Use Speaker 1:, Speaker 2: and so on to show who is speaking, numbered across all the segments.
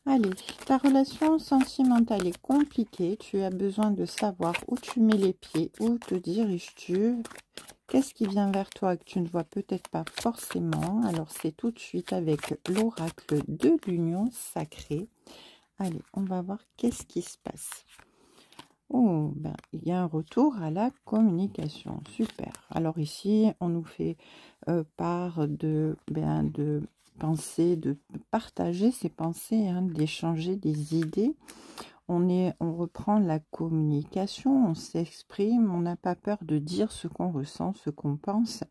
Speaker 1: Allez, ta relation sentimentale est compliquée. Tu as besoin de savoir où tu mets les pieds, où te diriges-tu. Qu'est-ce qui vient vers toi que tu ne vois peut-être pas forcément? Alors, c'est tout de suite avec l'oracle de l'union sacrée. Allez, on va voir qu'est-ce qui se passe. Oh, ben, il y a un retour à la communication. Super. Alors ici, on nous fait part de penser, de partager ses pensées, hein, d'échanger des idées. On reprend la communication, on s'exprime, on n'a pas peur de dire ce qu'on ressent, ce qu'on pense.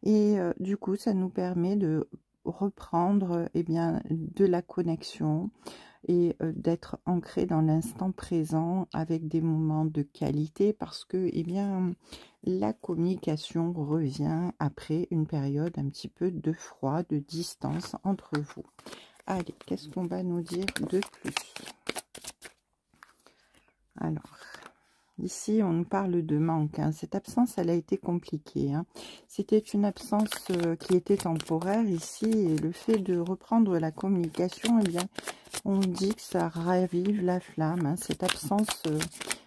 Speaker 1: Et du coup, ça nous permet de reprendre de la connexion et d'être ancré dans l'instant présent avec des moments de qualité parce que la communication revient après une période un petit peu de froid, de distance entre vous. Allez, qu'est-ce qu'on va nous dire de plus? Alors, ici, on nous parle de manque. Hein. Cette absence, elle a été compliquée. Hein. C'était une absence qui était temporaire ici. Et le fait de reprendre la communication, on dit que ça ravive la flamme. Hein. Cette absence,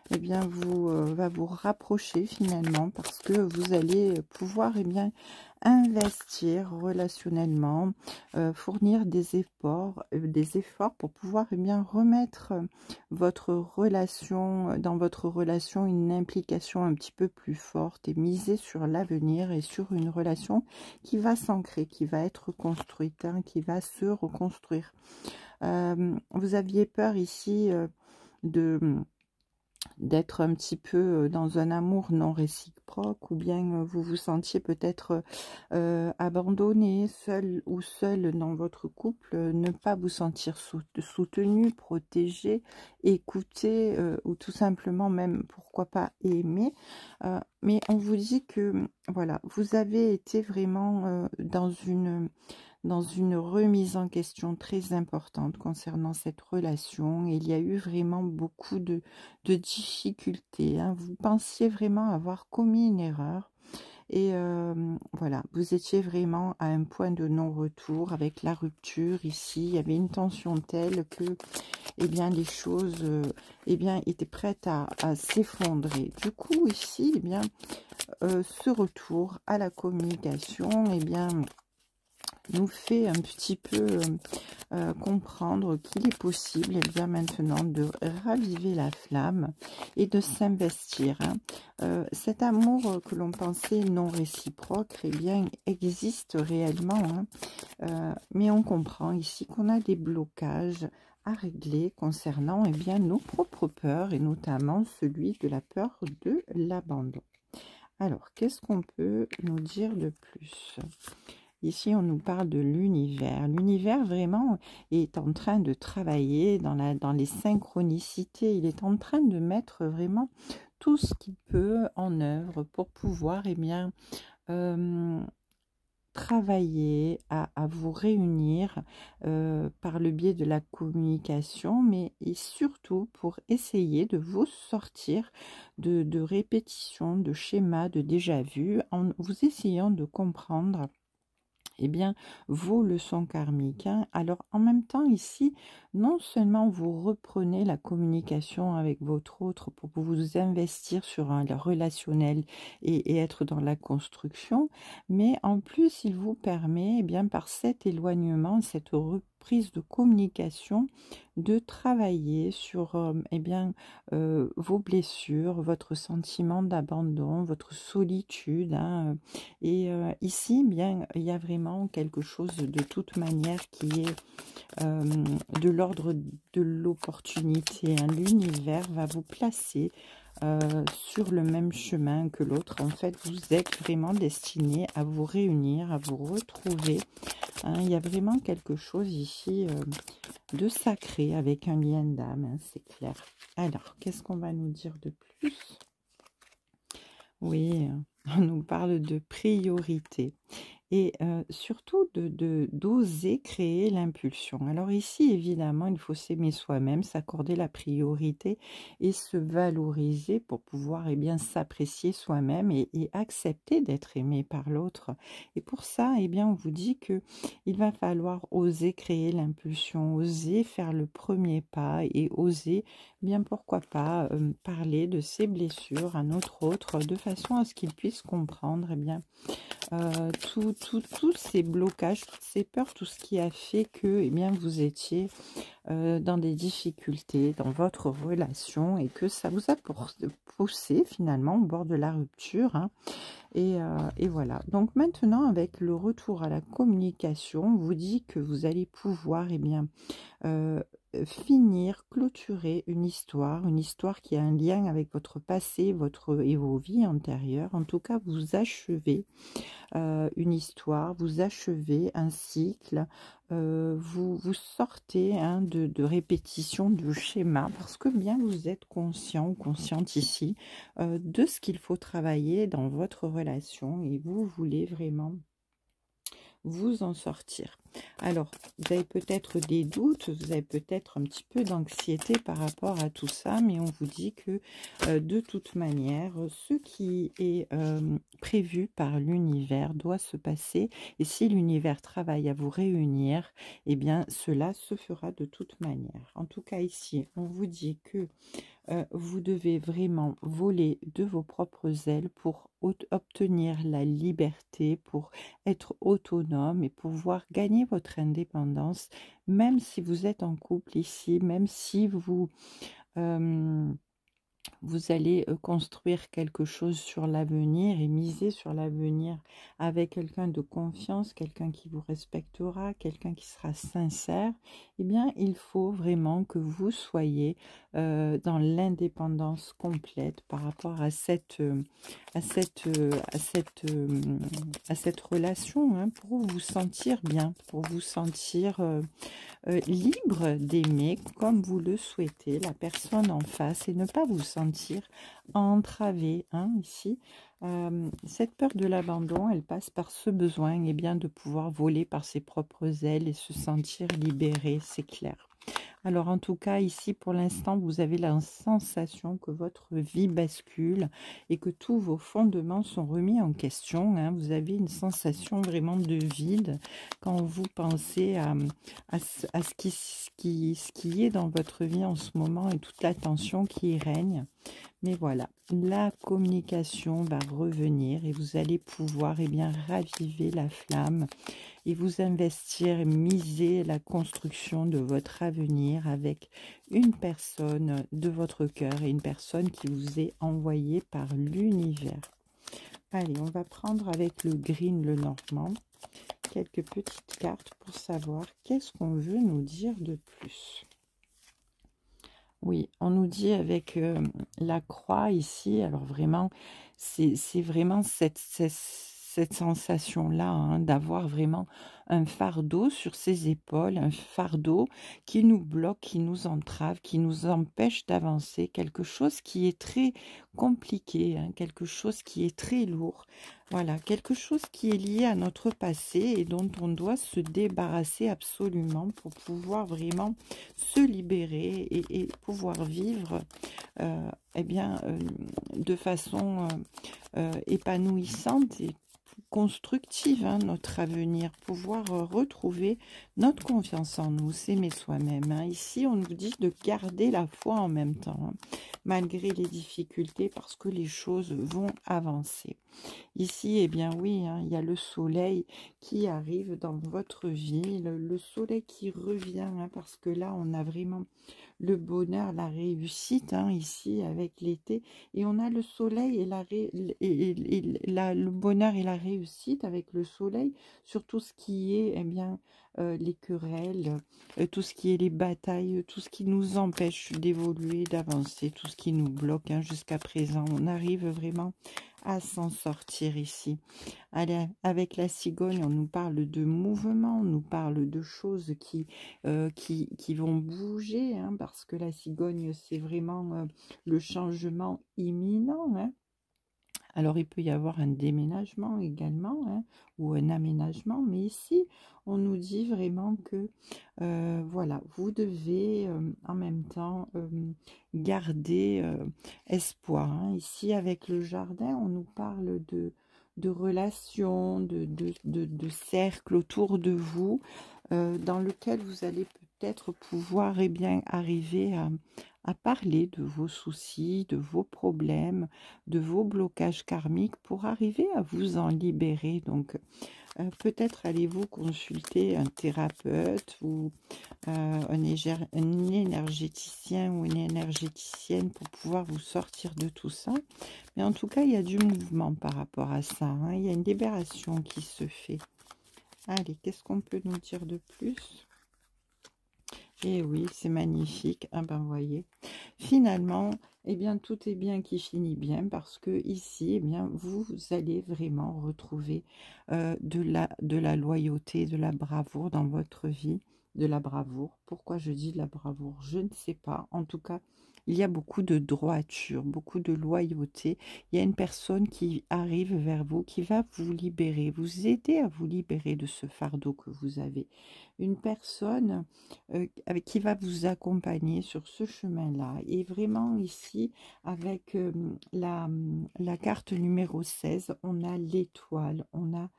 Speaker 1: va vous rapprocher finalement parce que vous allez pouvoir, investir relationnellement, fournir des efforts pour pouvoir remettre votre relation, dans votre relation, une implication un petit peu plus forte et miser sur l'avenir et sur une relation qui va s'ancrer, qui va être construite, hein, qui va se reconstruire. Vous aviez peur ici d'être un petit peu dans un amour non réciproque, ou bien vous vous sentiez peut-être abandonné, seul ou seule dans votre couple, ne pas vous sentir soutenu, protégé, écouté, ou tout simplement même, pourquoi pas, aimé. Mais on vous dit que, voilà, vous avez été vraiment dans une remise en question très importante concernant cette relation. Il y a eu vraiment beaucoup de difficultés. Hein. Vous pensiez vraiment avoir commis une erreur. Et voilà, vous étiez vraiment à un point de non-retour avec la rupture ici. Il y avait une tension telle que les choses étaient prêtes à s'effondrer. Du coup, ici, ce retour à la communication, nous fait un petit peu comprendre qu'il est possible maintenant de raviver la flamme et de s'investir. Hein. Cet amour que l'on pensait non réciproque existe réellement. Hein. Mais on comprend ici qu'on a des blocages à régler concernant nos propres peurs et notamment celui de la peur de l'abandon. Alors, qu'est-ce qu'on peut nous dire de plus ? Ici, on nous parle de l'univers. L'univers, vraiment, est en train de travailler dans les synchronicités. Il est en train de mettre vraiment tout ce qu'il peut en œuvre pour pouvoir, travailler à vous réunir par le biais de la communication, mais et surtout pour essayer de vous sortir de répétitions, de schémas, de déjà-vu, en vous essayant de comprendre vos leçons karmiques. Hein. Alors, en même temps, ici, non seulement vous reprenez la communication avec votre autre pour vous investir sur un relationnel et être dans la construction, mais en plus, il vous permet, par cet éloignement, cette reprise de communication, de travailler sur vos blessures, votre sentiment d'abandon, votre solitude. Hein, et ici, il y a vraiment quelque chose de toute manière qui est de l'ordre de l'opportunité. Hein. L'univers va vous placer sur le même chemin que l'autre. En fait, vous êtes vraiment destiné à vous réunir, à vous retrouver. Hein. Il y a vraiment quelque chose ici de sacré avec un lien d'âme, hein, c'est clair. Alors, qu'est-ce qu'on va nous dire de plus? Oui, on nous parle de priorité. et surtout d'oser créer l'impulsion. Alors ici, évidemment, il faut s'aimer soi-même, s'accorder la priorité et se valoriser pour pouvoir bien s'apprécier soi-même et accepter d'être aimé par l'autre. Et pour ça, bien, on vous dit que il va falloir oser créer l'impulsion, oser faire le premier pas et oser, bien pourquoi pas, parler de ses blessures à notre autre de façon à ce qu'il puisse comprendre bien tous ces blocages, toutes ces peurs, tout ce qui a fait que bien, vous étiez dans des difficultés dans votre relation et que ça vous a poussé finalement au bord de la rupture. Hein. Et voilà. Donc maintenant, avec le retour à la communication, on vous dit que vous allez pouvoir bien, finir, clôturer une histoire qui a un lien avec votre passé et vos vies antérieures. En tout cas, vous achevez une histoire, vous achevez un cycle, vous sortez de répétition, de schéma, parce que bien vous êtes conscient ou consciente ici de ce qu'il faut travailler dans votre relation et vous voulez vraiment vous en sortir. Alors, vous avez peut-être des doutes, vous avez peut-être un petit peu d'anxiété par rapport à tout ça, mais on vous dit que de toute manière, ce qui est prévu par l'univers doit se passer. Et si l'univers travaille à vous réunir, eh bien, cela se fera de toute manière. En tout cas, ici, on vous dit que vous devez vraiment voler de vos propres ailes pour obtenir la liberté, pour être autonome et pouvoir gagner votre indépendance, même si vous êtes en couple ici, même si vous allez construire quelque chose sur l'avenir et miser sur l'avenir avec quelqu'un de confiance, quelqu'un qui vous respectera, quelqu'un qui sera sincère. Eh bien, il faut vraiment que vous soyez dans l'indépendance complète par rapport à cette relation, hein, pour vous sentir bien, pour vous sentir libre d'aimer comme vous le souhaitez la personne en face et ne pas vous sentir entravé. Hein, ici, cette peur de l'abandon, elle passe par ce besoin bien, de pouvoir voler par ses propres ailes et se sentir libéré, c'est clair. Alors en tout cas, ici, pour l'instant, vous avez la sensation que votre vie bascule et que tous vos fondements sont remis en question. Hein. Vous avez une sensation vraiment de vide quand vous pensez à ce qui est dans votre vie en ce moment et toute la tension qui y règne. Mais voilà, la communication va revenir et vous allez pouvoir bien, raviver la flamme et vous investir, miser la construction de votre avenir avec une personne de votre cœur et une personne qui vous est envoyée par l'univers. Allez, on va prendre avec le green, le normand, quelques petites cartes pour savoir qu'est-ce qu'on veut nous dire de plus. Oui, on nous dit avec la croix ici, alors vraiment, c'est vraiment cette sensation-là, hein, d'avoir vraiment un fardeau sur ses épaules, un fardeau qui nous bloque, qui nous entrave, qui nous empêche d'avancer, quelque chose qui est très compliqué, hein, quelque chose qui est très lourd. Voilà, quelque chose qui est lié à notre passé et dont on doit se débarrasser absolument pour pouvoir vraiment se libérer et pouvoir vivre bien, de façon épanouissante et constructive, hein, notre avenir, pouvoir retrouver notre confiance en nous, s'aimer soi-même. Hein. Ici, on nous dit de garder la foi en même temps, hein, malgré les difficultés, parce que les choses vont avancer. Ici, eh bien oui, hein, il y a le soleil qui arrive dans votre vie, le soleil qui revient, hein, parce que là, on a vraiment le bonheur, la réussite, hein, ici, avec l'été. Et on a le soleil et le bonheur et la réussite avec le soleil sur tout ce qui est, eh bien, les querelles, tout ce qui est les batailles, tout ce qui nous empêche d'évoluer, d'avancer, tout ce qui nous bloque, hein, jusqu'à présent. On arrive vraiment à s'en sortir ici. Allez, avec la cigogne, on nous parle de mouvement, on nous parle de choses qui vont bouger, hein, parce que la cigogne, c'est vraiment le changement imminent, hein. Alors, il peut y avoir un déménagement également, hein, ou un aménagement, mais ici, on nous dit vraiment que, voilà, vous devez en même temps garder espoir, hein. Ici, avec le jardin, on nous parle de relations, de cercles autour de vous, dans lequel vous allez peut-être pouvoir bien, arriver à parler de vos soucis, de vos problèmes, de vos blocages karmiques pour arriver à vous en libérer. Donc, peut-être allez-vous consulter un thérapeute ou un énergéticien ou une énergéticienne pour pouvoir vous sortir de tout ça. Mais en tout cas, il y a du mouvement par rapport à ça, hein. Il y a une libération qui se fait. Allez, qu'est-ce qu'on peut nous dire de plus? Et oui, c'est magnifique. Ah ben, voyez. Finalement, eh bien, tout est bien qui finit bien parce que ici, eh bien, vous allez vraiment retrouver de la loyauté, de la bravoure dans votre vie. De la bravoure. Pourquoi je dis de la bravoure? Je ne sais pas. En tout cas, il y a beaucoup de droiture, beaucoup de loyauté. Il y a une personne qui arrive vers vous, qui va vous libérer, vous aider à vous libérer de ce fardeau que vous avez. Une personne avec qui va vous accompagner sur ce chemin-là. Et vraiment ici, avec la carte numéro 16, on a l'étoile, on a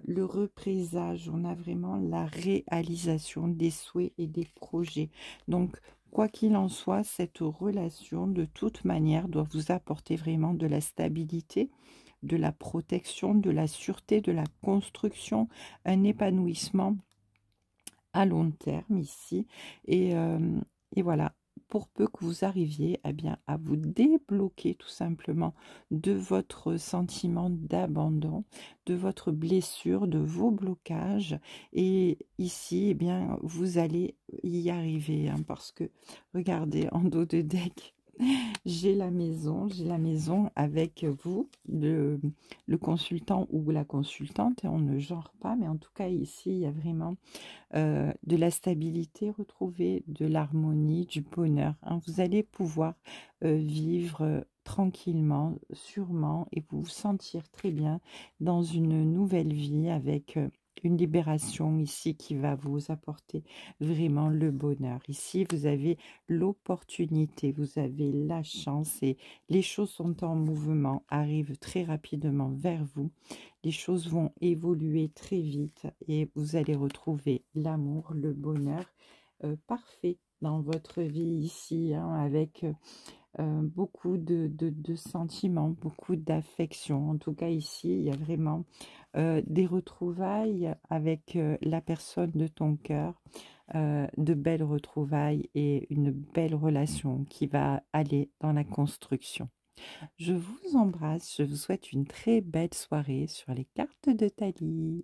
Speaker 1: le représage, on a vraiment la réalisation des souhaits et des projets. Donc, quoi qu'il en soit, cette relation, de toute manière, doit vous apporter vraiment de la stabilité, de la protection, de la sûreté, de la construction, un épanouissement à long terme ici. Et voilà, pour peu que vous arriviez bien, à vous débloquer tout simplement de votre sentiment d'abandon, de votre blessure, de vos blocages. Et ici, bien, vous allez y arriver, hein, parce que, regardez, en dos de deck, j'ai la maison avec vous, le consultant ou la consultante, et on ne genre pas, mais en tout cas ici, il y a vraiment de la stabilité retrouvée, de l'harmonie, du bonheur, hein. Vous allez pouvoir vivre tranquillement, sûrement, et vous sentir très bien dans une nouvelle vie avec une libération ici qui va vous apporter vraiment le bonheur. Ici, vous avez l'opportunité, vous avez la chance et les choses sont en mouvement, arrivent très rapidement vers vous. Les choses vont évoluer très vite et vous allez retrouver l'amour, le bonheur parfait dans votre vie ici, hein, avec beaucoup de sentiments, beaucoup d'affection. En tout cas, ici, il y a vraiment des retrouvailles avec la personne de ton cœur, de belles retrouvailles et une belle relation qui va aller dans la construction. Je vous embrasse, je vous souhaite une très belle soirée sur les cartes de Thalie.